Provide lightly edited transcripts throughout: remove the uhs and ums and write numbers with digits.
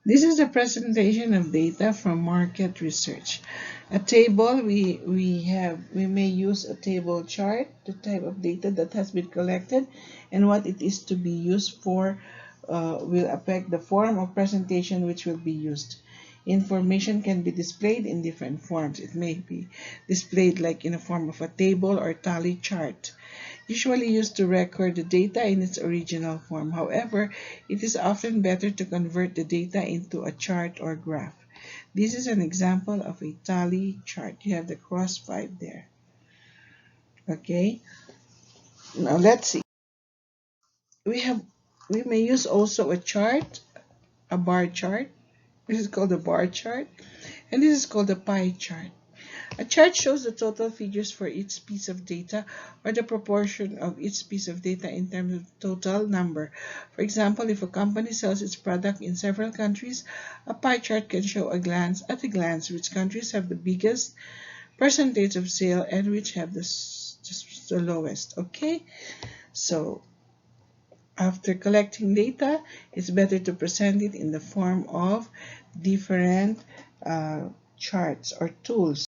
This is a presentation of data from market research. A table, we may use a table chart, the type of data that has been collected and what it is to be used for will affect the form of presentation which will be used. Information can be displayed in different forms. It may be displayed like in a form of a table or tally chart, usually used to record the data in its original form. However, it is often better to convert the data into a chart or graph. This is an example of a tally chart. You have the cross 5 there. Okay, now let's see. We have we may use also a chart, a bar chart. This is called a bar chart, and this is called a pie chart. A chart shows the total figures for each piece of data or the proportion of each piece of data in terms of total number. For example, if a company sells its product in several countries, a pie chart can show at a glance which countries have the biggest percentage of sale and which have the lowest. Okay, so after collecting data, it's better to present it in the form of different charts or tools.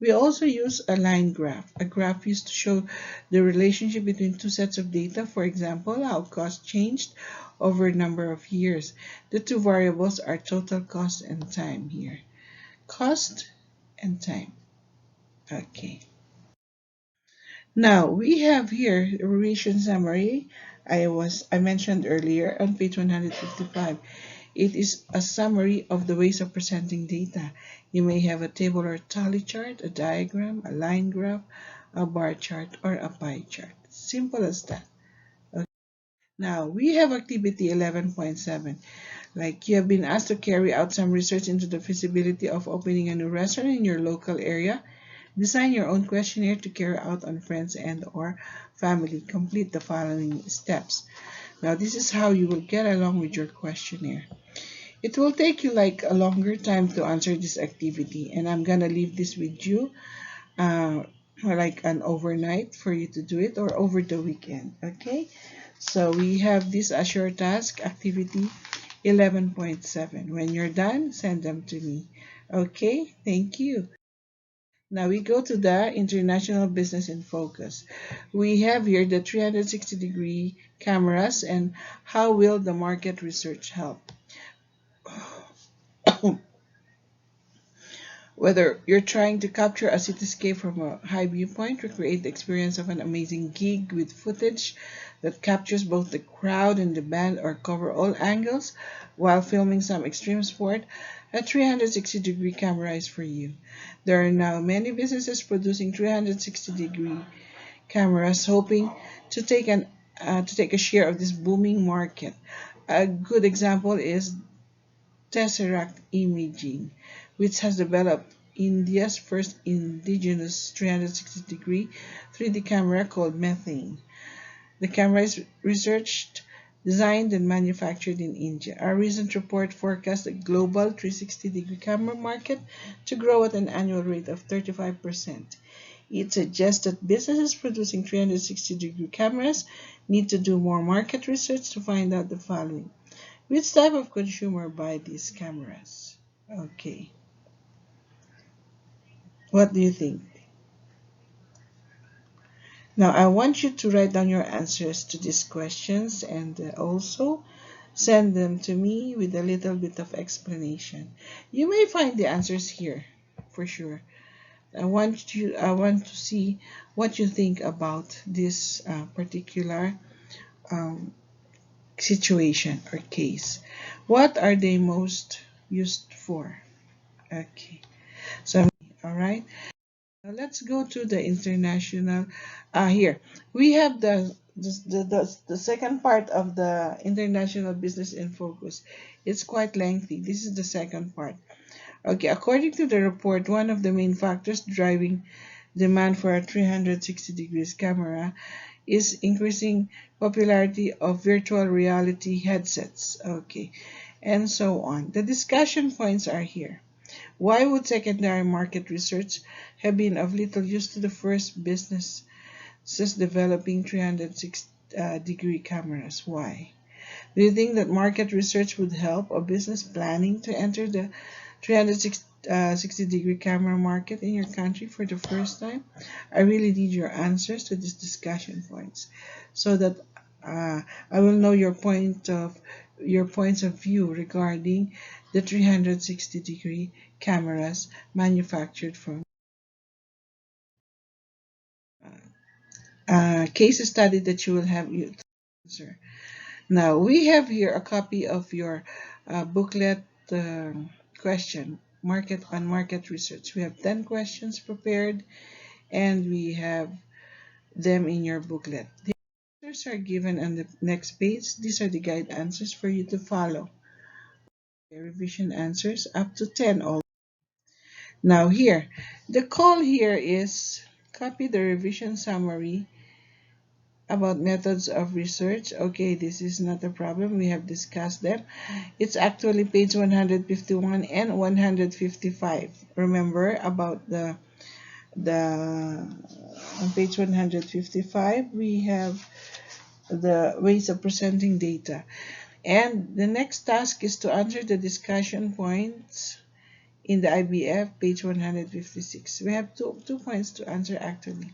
We also use a line graph. A graph used to show the relationship between two sets of data. For example, how cost changed over a number of years. The two variables are total cost and time here. Cost and time. Okay. Now we have here the revision summary. I mentioned earlier on page 155. It is a summary of the ways of presenting data. You may have a table or tally chart, a diagram, a line graph, a bar chart, or a pie chart. Simple as that. Okay. Now, we have activity 11.7. Like you have been asked to carry out some research into the feasibility of opening a new restaurant in your local area. Design your own questionnaire to carry out on friends and or family. Complete the following steps. Now, this is how you will get along with your questionnaire. It will take you like a longer time to answer this activity, and I'm gonna leave this with you like an overnight for you to do it or over the weekend. Okay, so we have this as your task activity 11.7. When you're done, send them to me. Okay, thank you. Now we go to the international business in focus. We have here the 360-degree cameras and how will the market research help. Whether you're trying to capture a cityscape from a high viewpoint, recreate the experience of an amazing gig with footage that captures both the crowd and the band, or cover all angles while filming some extreme sport, a 360-degree camera is for you. There are now many businesses producing 360-degree cameras, hoping to take a share of this booming market. A good example is Tesseract Imaging, which has developed India's first indigenous 360-degree 3D camera called Methane. The camera is researched, designed, and manufactured in India. Our recent report forecasts the global 360-degree camera market to grow at an annual rate of 35%. It suggests that businesses producing 360-degree cameras need to do more market research to find out the following. Which type of consumer buy these cameras? Okay. What do you think? Now, I want you to write down your answers to these questions and also send them to me with a little bit of explanation. You may find the answers here for sure. I want to see what you think about this particular um, situation or case. What are they most used for? Okay, so all right. Now let's go to the international. Here we have the second part of the international business in focus. It's quite lengthy. This is the second part. Okay, according to the report, one of the main factors driving demand for a 360 degrees camera is increasing popularity of virtual reality headsets. Okay, and so on. The discussion points are here. Why would secondary market research have been of little use to the first businesses developing 360 degree cameras? Why? Do you think that market research would help a business planning to enter the 360-degree camera market in your country for the first time? I really need your answers to these discussion points so that I will know your points of view regarding the 360-degree cameras manufactured from case study that you will have you answer. Now we have here a copy of your booklet question market research. We have 10 questions prepared and we have them in your booklet. The answers are given on the next page. These are the guide answers for you to follow. The revision answers up to 10 all. Now here, the call here is copy the revision summary about methods of research. Okay, this is not a problem. We have discussed them. It's actually page 151 and 155. Remember about the on page 155 we have the ways of presenting data. And the next task is to answer the discussion points in the IBF, page 156. We have two points to answer actually.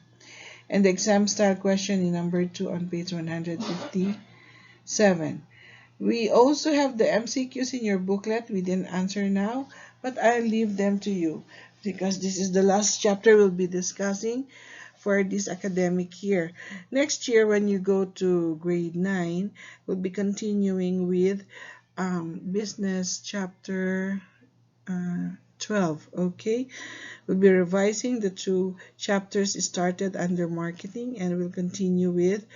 And the exam style question in number 2 on page 157. We also have the MCQs in your booklet. We didn't answer now, but I'll leave them to you because this is the last chapter we'll be discussing for this academic year. Next year, when you go to grade 9, we'll be continuing with business chapter 12. Okay, we'll be revising the 2 chapters started under marketing and we'll continue with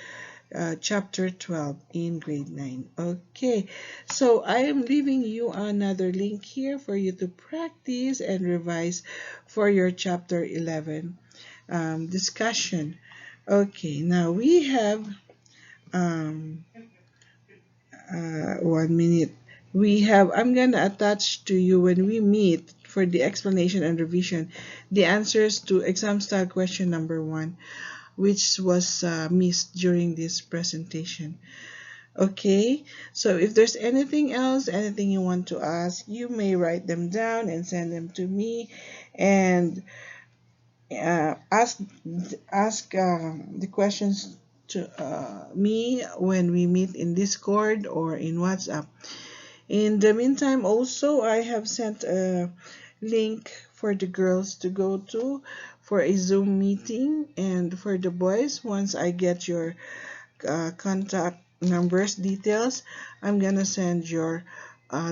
chapter 12 in grade 9. Okay, so I am leaving you another link here for you to practice and revise for your chapter 11 discussion. Okay, now we have 1 minute. I'm gonna attach to you when we meet for the explanation and revision the answers to exam style question number 1, which was missed during this presentation. Okay, so if there's anything else, anything you want to ask, you may write them down and send them to me, and ask the questions to me when we meet in Discord or in WhatsApp. In the meantime, also I have sent a link for the girls to go to for a Zoom meeting, and for the boys, once I get your contact numbers details, I'm gonna send your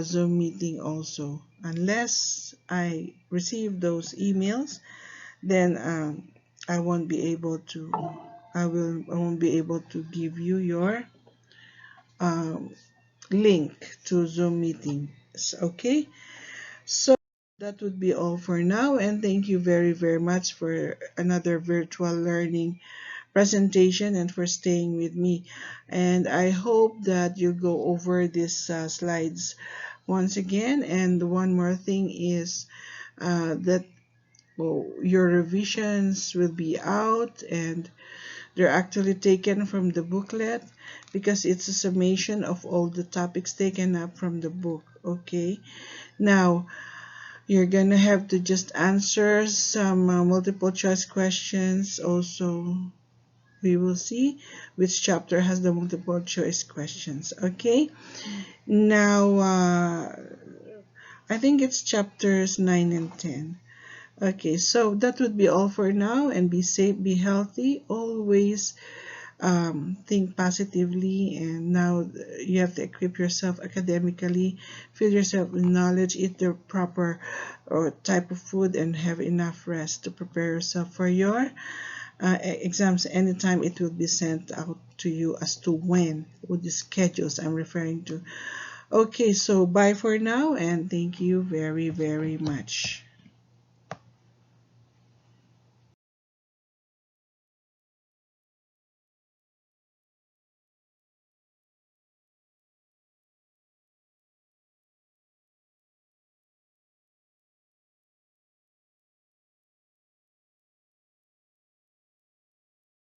Zoom meeting also. Unless I receive those emails, then I won't be able to I won't be able to give you your link to Zoom meetings. Okay, so that would be all for now, and thank you very much for another virtual learning presentation and for staying with me. And I hope that you go over these slides once again. And one more thing is that your revisions will be out, and they're actually taken from the booklet because it's a summation of all the topics taken up from the book. Okay, now you're gonna have to just answer some multiple choice questions. Also, we will see which chapter has the multiple choice questions. Okay, now I think it's chapters 9 and 10. Okay, so that would be all for now, and be safe, be healthy, always think positively. And now you have to equip yourself academically, fill yourself with knowledge, eat the proper type of food, and have enough rest to prepare yourself for your exams. Anytime it will be sent out to you as to when, with the schedules I'm referring to. Okay, so bye for now, and thank you very much.